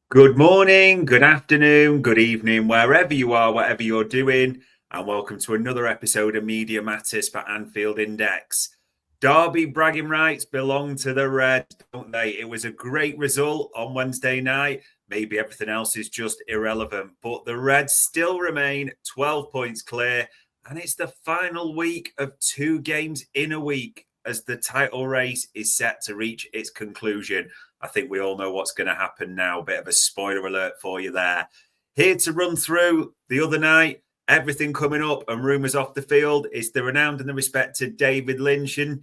Good morning, good afternoon, good evening, wherever you are, whatever you're doing, and welcome to another episode of Media Matters for Anfield Index. Derby bragging rights belong to the Reds, don't they? It was a great result on Wednesday night. Maybe everything else is just irrelevant, but the Reds still remain 12 points clear, and it's the final week of two games in a week as the title race is set to reach its conclusion. I think we all know what's going to happen now. Bit of a spoiler alert for you there. Here to run through the other night, everything coming up and rumours off the field is the renowned and the respected David Lynch. And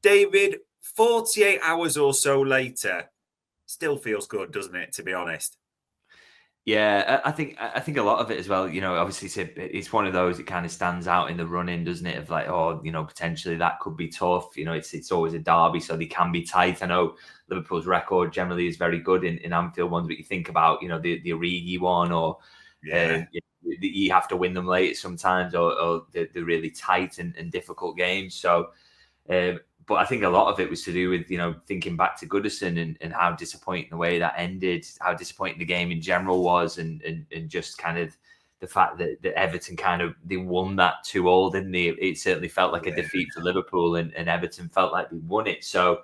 David, 48 hours or so later, still feels good, doesn't it, to be honest? Yeah, I think a lot of it as well. Obviously it's one of those that kind of stands out in the running, doesn't it? Of like, potentially that could be tough. It's always a derby, so they can be tight. I know Liverpool's record generally is very good in Anfield ones, but you think about the Origi one, or Yeah. you have to win them late sometimes, or they're really tight and difficult games. So but I think a lot of it was to do with, thinking back to Goodison and how disappointing the way that ended, how disappointing the game in general was, and just kind of the fact that Everton they won that 2-2, didn't they? It certainly felt like a Yeah. defeat for Liverpool, and Everton felt like they won it. So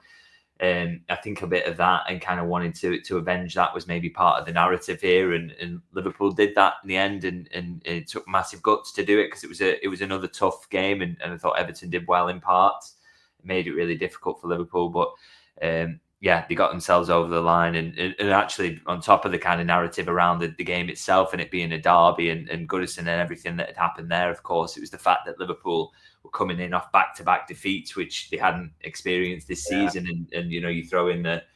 I think a bit of that and kind of wanting to avenge that was maybe part of the narrative here, and Liverpool did that in the end, and it took massive guts to do it because it was another tough game, and I thought Everton did well in parts. It made it really difficult for Liverpool, but yeah, they got themselves over the line, and actually on top of the kind of narrative around the game itself and it being a derby and Goodison and everything that had happened there, of course, it was the fact that Liverpool were coming in off back-to-back defeats, which they hadn't experienced this Yeah. season. And you throw in that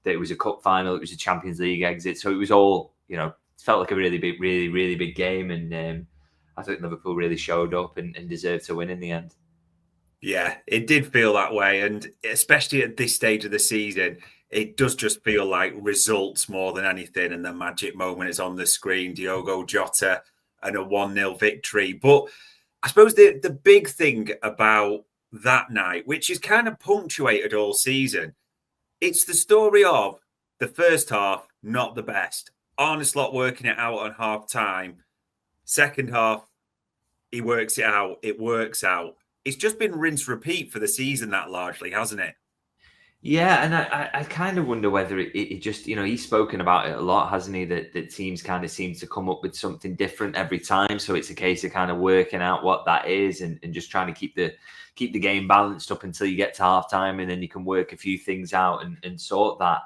it was a cup final, it was a Champions League exit, so it was all it felt like a really big, really really big game, and I think Liverpool really showed up and deserved to win in the end. Yeah, it did feel that way. And especially at this stage of the season, it does just feel like results more than anything. And the magic moment is on the screen, Diogo Jota and a 1-0 victory. But I suppose the big thing about that night, which is kind of punctuated all season, it's the story of the first half, not the best. Arne Slot working it out on half time. Second half, he works it out. It works out. It's just been rinse repeat for the season, that largely, hasn't it? Yeah, and I kind of wonder whether it just, he's spoken about it a lot, hasn't he? That teams kind of seem to come up with something different every time. So it's a case of kind of working out what that is, and just trying to keep the game balanced up until you get to half time, and then you can work a few things out and sort that.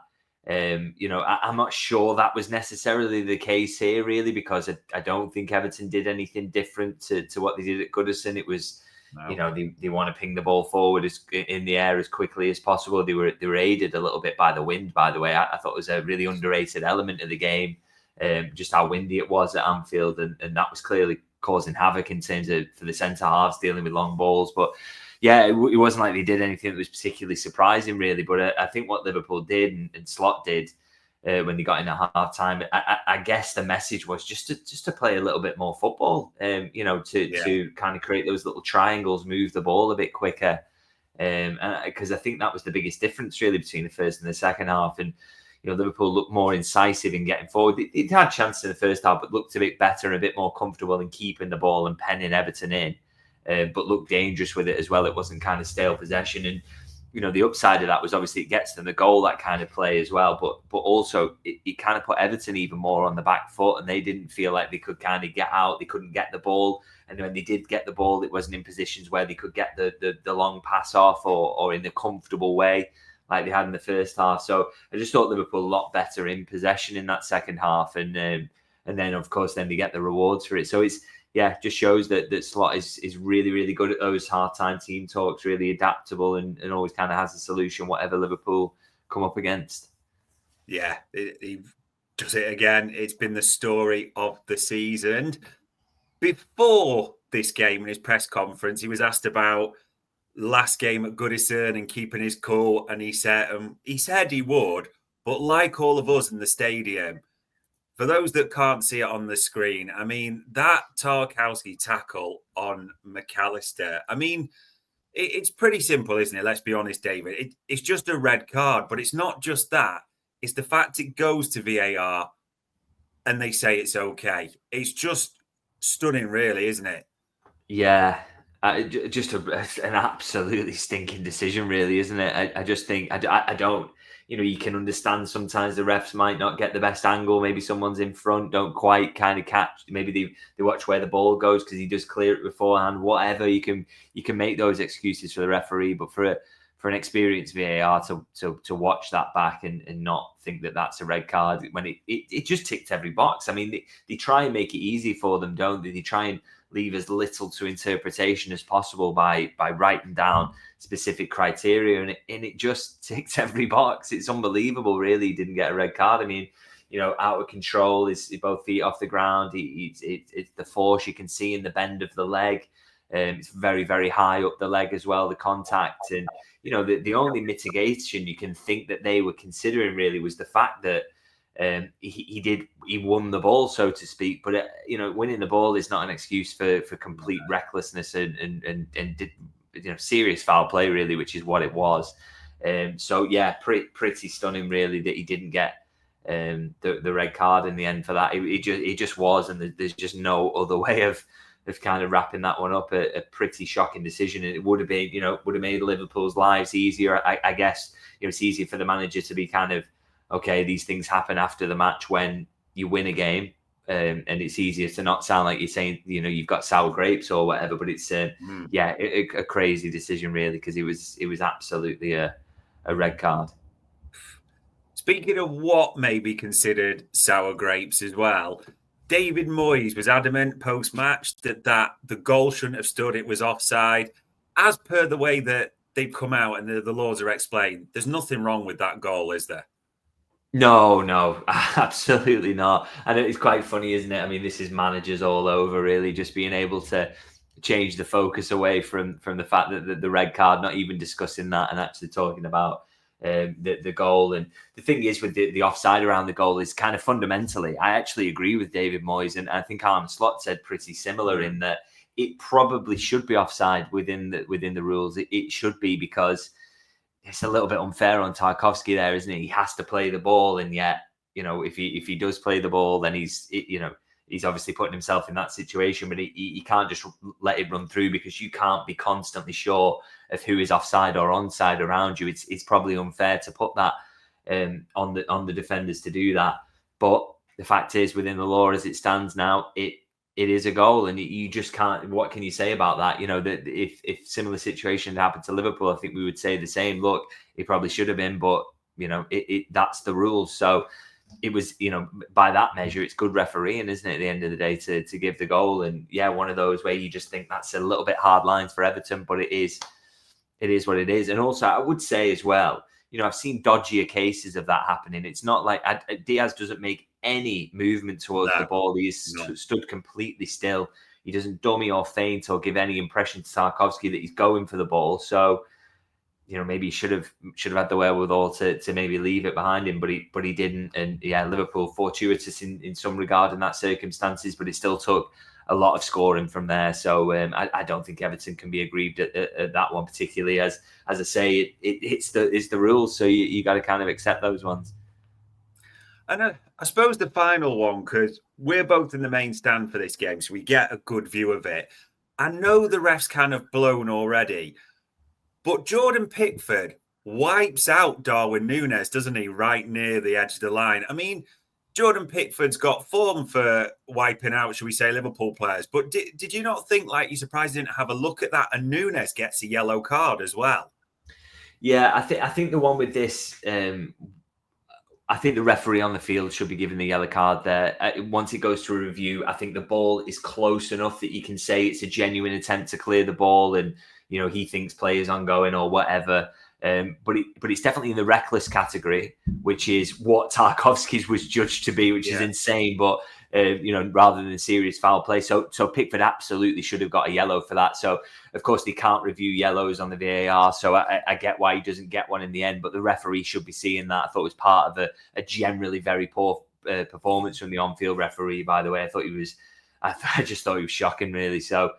I'm not sure that was necessarily the case here, really, because I don't think Everton did anything different to what they did at Goodison. It was, No. they want to ping the ball forward in the air as quickly as possible. They were aided a little bit by the wind, by the way. I thought it was a really underrated element of the game, just how windy it was at Anfield, and that was clearly causing havoc in terms of for the centre halves dealing with long balls. But yeah, it wasn't like they did anything that was particularly surprising, really. But I think what Liverpool did and Slot did when they got in at half time, I guess the message was just to play a little bit more football, Yeah. to kind of create those little triangles, move the ball a bit quicker, because I think that was the biggest difference really between the first and the second half. And Liverpool looked more incisive in getting forward. It had chances in the first half, but looked a bit better and a bit more comfortable in keeping the ball and penning Everton in. But looked dangerous with it as well. It wasn't kind of stale possession. And the upside of that was obviously it gets them the goal, that kind of play as well. But also it kind of put Everton even more on the back foot, and they didn't feel like they could kind of get out. They couldn't get the ball, and when they did get the ball, it wasn't in positions where they could get the long pass off or in a comfortable way like they had in the first half. So I just thought Liverpool a lot better in possession in that second half, and then of course then they get the rewards for it. So it's just shows that Slot is really, really good at those half-time team talks, really adaptable, and always kind of has a solution, whatever Liverpool come up against. Yeah. He does it again. It's been the story of the season. Before this game in his press conference, he was asked about last game at Goodison and keeping his cool. And he said he would, but like all of us in the stadium, for those that can't see it on the screen, I mean, that Tarkowski tackle on McAllister, I mean, it's pretty simple, isn't it? Let's be honest, David. It's just a red card, but it's not just that. It's the fact it goes to VAR. and they say it's okay. It's just stunning, really, isn't it? Yeah, just an absolutely stinking decision, really, isn't it? I just think I don't. You can understand sometimes the refs might not get the best angle. Maybe someone's in front, don't quite kind of catch. Maybe they watch where the ball goes because he does clear it beforehand. Whatever, you can make those excuses for the referee, but for an experienced VAR to watch that back and not think that that's a red card when it just ticked every box. I mean, they try and make it easy for them, don't they? They try and leave as little to interpretation as possible by writing down specific criteria, and it just ticked every box. It's unbelievable, really. He didn't get a red card. I mean, out of control, is both feet off the ground. It's the force you can see in the bend of the leg. It's very, very high up the leg as well, the contact. And, the only mitigation you can think that they were considering really was the fact that he won the ball, so to speak. But winning the ball is not an excuse for complete recklessness and serious foul play, really, which is what it was. So yeah, pretty stunning, really, that he didn't get the red card in the end for that. It just was, and there's just no other way of kind of wrapping that one up. A pretty shocking decision, and it would have been, would have made Liverpool's lives easier. I guess it's easier for the manager to be kind of, okay, these things happen after the match when you win a game, and it's easier to not sound like you're saying, you've got sour grapes or whatever. But it's a crazy decision, really, because it was absolutely a red card. Speaking of what may be considered sour grapes as well, David Moyes was adamant post-match that the goal shouldn't have stood. It was offside. As per the way that they've come out and the laws are explained, there's nothing wrong with that goal, is there? No, absolutely not. And it's quite funny, isn't it? I mean, this is managers all over, really, just being able to change the focus away from the fact that the red card, not even discussing that and actually talking about the goal. And the thing is with the offside around the goal is kind of fundamentally, I actually agree with David Moyes, and I think Arne Slot said pretty similar in that it probably should be offside within the rules. It should be, because it's a little bit unfair on Tarkowski there, isn't it? He has to play the ball, and yet, if he does play the ball, then he's obviously putting himself in that situation. But he can't just let it run through, because you can't be constantly sure of who is offside or onside around you. It's probably unfair to put that on the defenders to do that. But the fact is, within the law as it stands now, it is a goal, and you just can't. What can you say about that? That if similar situation happened to Liverpool, I think we would say the same. Look, it probably should have been, but that's the rules. So it was, by that measure, it's good refereeing, isn't it? At the end of the day, to give the goal, and one of those where you just think that's a little bit hard lines for Everton, but it is what it is. And also, I would say as well, I've seen dodgier cases of that happening. It's not like Diaz doesn't make any movement towards the ball. He's stood completely still. He doesn't dummy or feint or give any impression to Tarkowski that he's going for the ball. So, maybe he should have had the wherewithal to maybe leave it behind him, but he didn't. And Liverpool fortuitous in some regard in that circumstances, but it still took a lot of scoring from there. So I don't think Everton can be aggrieved at that one particularly. As I say, it's the rules, so you got to kind of accept those ones. And I suppose the final one, because we're both in the main stand for this game, so we get a good view of it. I know the ref's kind of blown already, but Jordan Pickford wipes out Darwin Núñez, doesn't he, right near the edge of the line? I mean, Jordan Pickford's got form for wiping out, should we say, Liverpool players. But did you not think, you're surprised he didn't have a look at that? And Núñez gets a yellow card as well. Yeah, I think the one with this, I think the referee on the field should be given the yellow card there. Once it goes to a review, I think the ball is close enough that you can say it's a genuine attempt to clear the ball, and he thinks play is ongoing or whatever. But it's definitely in the reckless category, which is what Tarkowski's was judged to be, which is insane. But rather than serious foul play, so Pickford absolutely should have got a yellow for that. So of course they can't review yellows on the VAR, so I get why he doesn't get one in the end. But the referee should be seeing that. I thought it was part of a generally very poor performance from the on-field referee. By the way, I just thought he was shocking, really. So.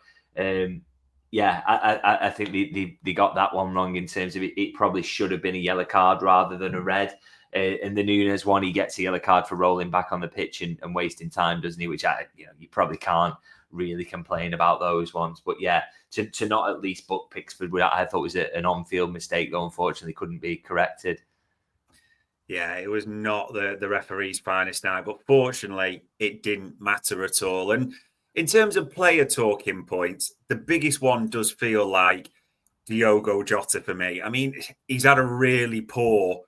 I think they got that one wrong in terms of it. It probably should have been a yellow card rather than a red. And the Nunes one, he gets a yellow card for rolling back on the pitch and wasting time, doesn't he? Which you probably can't really complain about those ones. But yeah, to not at least book Pickford, I thought was an on-field mistake, though unfortunately couldn't be corrected. Yeah, it was not the referee's finest night, but fortunately, it didn't matter at all. And in terms of player talking points, the biggest one does feel like Diogo Jota for me. I mean, he's had a really poor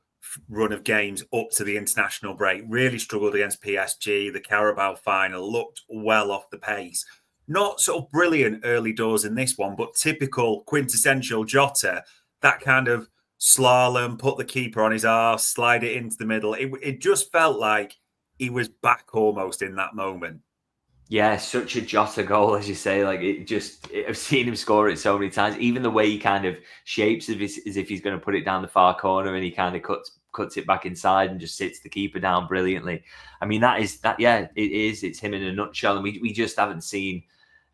run of games up to the international break, really struggled against PSG, the Carabao final, looked well off the pace. Not sort of brilliant early doors in this one, but typical quintessential Jota, that kind of slalom, put the keeper on his arse, slide it into the middle. It just felt like he was back almost in that moment. Yeah, such a Jota goal, as you say. Like I've seen him score it so many times. Even the way he kind of shapes it as if he's going to put it down the far corner, and he kind of cuts it back inside and just sits the keeper down brilliantly. I mean, yeah, it is. It's him in a nutshell, and we just haven't seen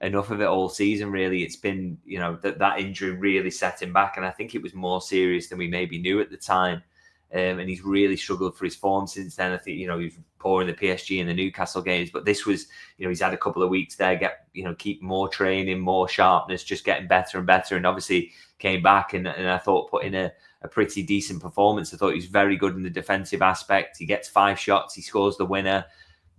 enough of it all season. Really, it's been that injury really set him back, and I think it was more serious than we maybe knew at the time. And he's really struggled for his form since then. I think, he was poor in the PSG and the Newcastle games, but this was, he's had a couple of weeks there, keep more training, more sharpness, just getting better and better. And obviously came back and I thought put in a pretty decent performance. I thought he was very good in the defensive aspect. He gets 5 shots, he scores the winner.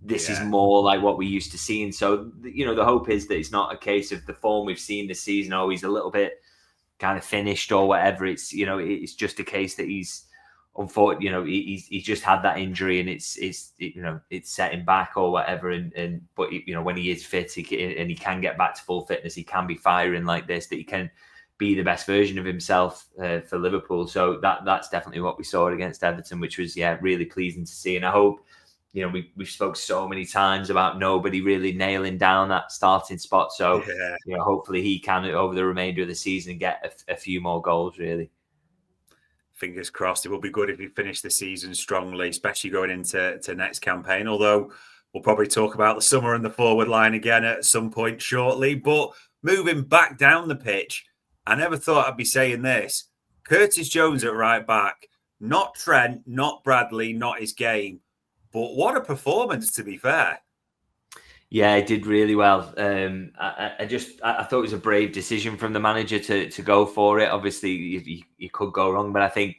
This is more like what we used to see. And so, the hope is that it's not a case of the form we've seen this season, or he's a little bit kind of finished or whatever. It's, it's just a case that he's, unfortunately, he's just had that injury and it's set him back or whatever. But when he is fit, he can get back to full fitness, he can be firing like this, that he can be the best version of himself for Liverpool. So that's definitely what we saw against Everton, which was really pleasing to see. And I hope, we've spoke so many times about nobody really nailing down that starting spot. So hopefully he can over the remainder of the season get a few more goals. Really. Fingers crossed. It will be good if we finish the season strongly, especially going into next campaign. Although we'll probably talk about the summer and the forward line again at some point shortly. But moving back down the pitch, I never thought I'd be saying this. Curtis Jones at right back, not Trent, not Bradley, not his game. But what a performance, to be fair. Yeah, it did really well. I thought it was a brave decision from the manager to go for it. Obviously, you could go wrong, but I think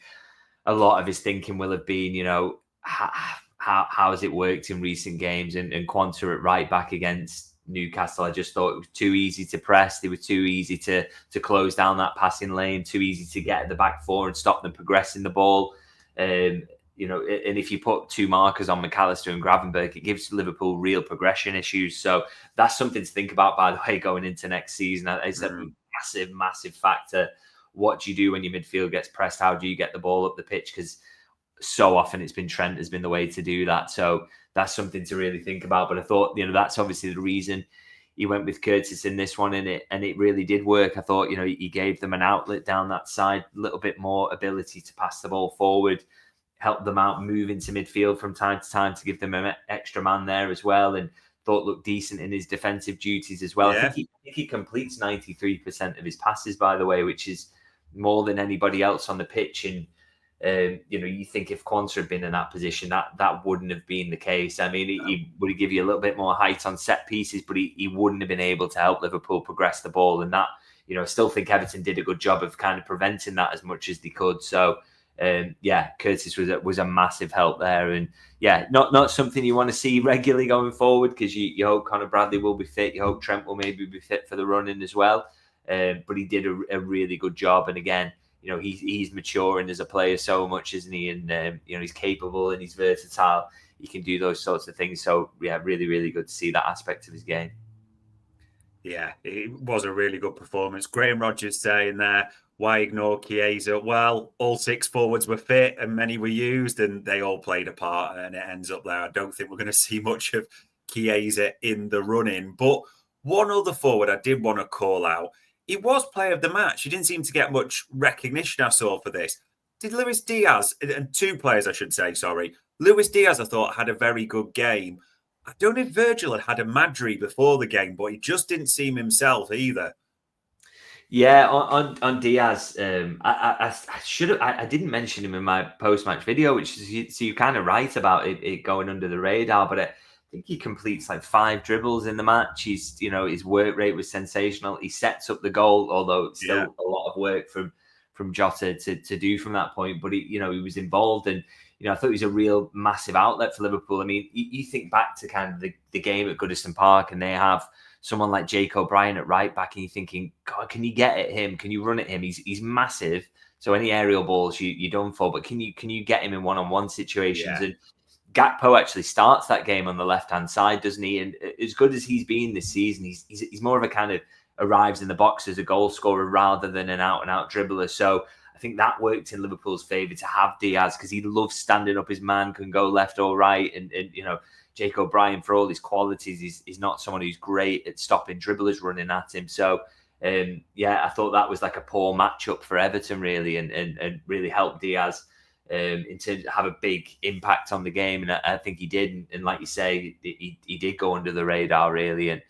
a lot of his thinking will have been, how has it worked in recent games? And Quanta at right back against Newcastle, I just thought it was too easy to press. They were too easy to close down that passing lane, too easy to get at the back four and stop them progressing the ball. And if you put 2 markers on McAllister and Gravenberch, it gives Liverpool real progression issues. So that's something to think about, by the way, going into next season. It's a massive, massive factor. What do you do when your midfield gets pressed? How do you get the ball up the pitch? Because so often it's been Trent has been the way to do that. So that's something to really think about. But I thought, that's obviously the reason he went with Curtis in this one, and it really did work. I thought, he gave them an outlet down that side, a little bit more ability to pass the ball forward, help them out, move into midfield from time to time to give them an extra man there as well, and thought looked decent in his defensive duties as well. Yeah. I think he completes 93% of his passes, by the way, which is more than anybody else on the pitch. And you think if Quanta had been in that position, that wouldn't have been the case. I mean, he would have given you a little bit more height on set pieces, but he wouldn't have been able to help Liverpool progress the ball. And that, I still think Everton did a good job of kind of preventing that as much as they could. So Curtis was a massive help there, and not something you want to see regularly going forward, because you hope Conor Bradley will be fit, you hope Trent will maybe be fit for the run-in as well, but he did a really good job. And again, he's maturing as a player so much, isn't he? And he's capable and he's versatile. He can do those sorts of things. So really, really good to see that aspect of his game. Yeah, it was a really good performance. Graham Rodgers saying there, why ignore Chiesa? Well, all 6 forwards were fit and many were used, and they all played a part, and it ends up there. I don't think we're going to see much of Chiesa in the run-in. But one other forward I did want to call out. He was player of the match. He didn't seem to get much recognition, I saw, for this. Did Luis Diaz, and 2 players I should say, sorry. Luis Diaz, I thought, had a very good game. I don't know if Virgil had a Madri before the game, but he just didn't seem himself either. Yeah, on Diaz, I should have. I didn't mention him in my post match video, which is so you're kind of right about it going under the radar. But I think he completes like 5 dribbles in the match. His work rate was sensational. He sets up the goal, although it's still a lot of work from Jota to do from that point. But he was involved, and I thought he was a real massive outlet for Liverpool. I mean, you think back to kind of the game at Goodison Park, and they have someone like Jake O'Brien at right back, and you're thinking, God, can you get at him? Can you run at him? He's massive. So any aerial balls you're done for. But can you get him in one-on-one situations? Yeah. And Gakpo actually starts that game on the left-hand side, doesn't he? And as good as he's been this season, he's more of a kind of arrives in the box as a goal scorer rather than an out-and-out dribbler. So I think that worked in Liverpool's favour to have Diaz, because he loves standing up his man, can go left or right, and Jake O'Brien, for all his qualities, he's not someone who's great at stopping dribblers running at him. So, I thought that was like a poor matchup for Everton, really, and really helped Diaz in terms of have a big impact on the game. And I think he did. And like you say, he did go under the radar, really. And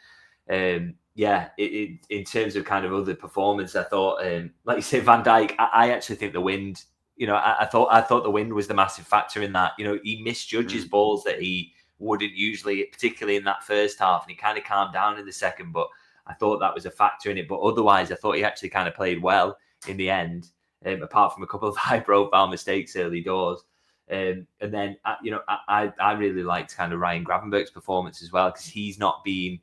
in terms of kind of other performance, I thought, like you say, Van Dijk, I actually think the wind, I thought the wind was the massive factor in that. He misjudges balls that he wouldn't usually, particularly in that first half, and he kind of calmed down in the second. But I thought that was a factor in it. But otherwise, I thought he actually kind of played well in the end, apart from a couple of high-profile mistakes early doors. And then, I really liked kind of Ryan Gravenberch's performance as well, because he's not been,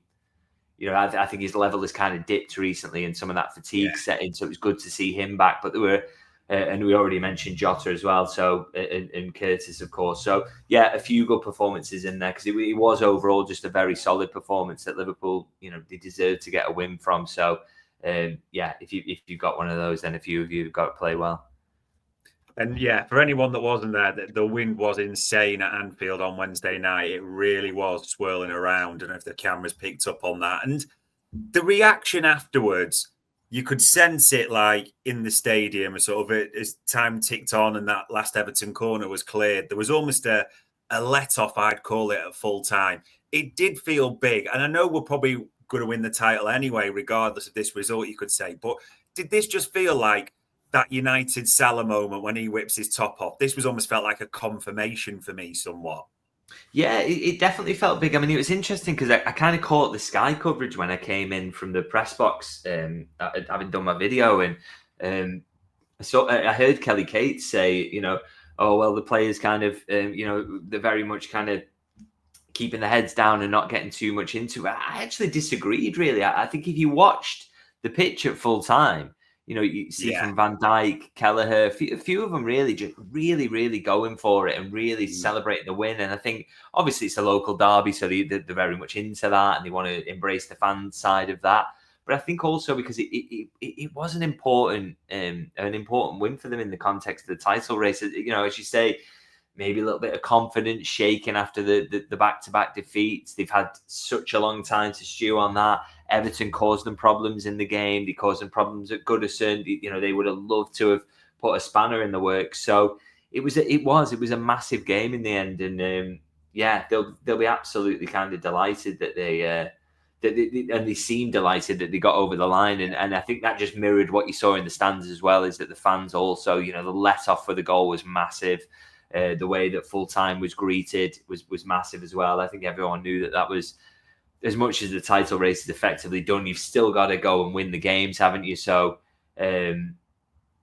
I think his level has kind of dipped recently, and some of that fatigue set in. So it was good to see him back. But there were, and we already mentioned Jota as well. So and Curtis, of course. So a few good performances in there, because it was overall just a very solid performance that Liverpool, they deserved to get a win from. So if you've got one of those, then a few of you have got to play well. And for anyone that wasn't there, the wind was insane at Anfield on Wednesday night. It really was swirling around. And if the cameras picked up on that, and the reaction afterwards, you could sense it like in the stadium, sort of as time ticked on and that last Everton corner was cleared. There was almost a let off, I'd call it, at full time. It did feel big. And I know we're probably going to win the title anyway, regardless of this result, you could say. But did this just feel like that United Salah moment when he whips his top off? This was almost felt like a confirmation for me somewhat. Yeah, it definitely felt big. I mean, it was interesting because I kind of caught the Sky coverage when I came in from the press box, having done my video, and so I heard Kelly Cates say, oh, well, the players kind of, they're very much kind of keeping their heads down and not getting too much into it. I actually disagreed, really. I think if you watched the pitch at full time, you see from Van Dijk, Kelleher, a few of them really just really going for it and really celebrating the win. And I think obviously it's a local derby, so they're very much into that and they want to embrace the fan side of that. But I think also because it was an important win for them in the context of the title race. As you say, maybe a little bit of confidence shaken after the back-to-back defeats. They've had such a long time to stew on that. Everton caused them problems in the game. They caused them problems at Goodison. They would have loved to have put a spanner in the works. So it was a massive game in the end. And they'll be absolutely kind of delighted that they seem delighted that they got over the line. And I think that just mirrored what you saw in the stands as well, is that the fans also, the let off for the goal was massive. The way that full time was greeted was massive as well. I think everyone knew that was, as much as the title race is effectively done, you've still got to go and win the games, haven't you? So, they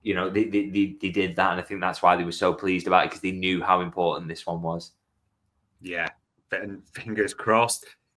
did that, and I think that's why they were so pleased about it, because they knew how important this one was. Yeah, and fingers crossed.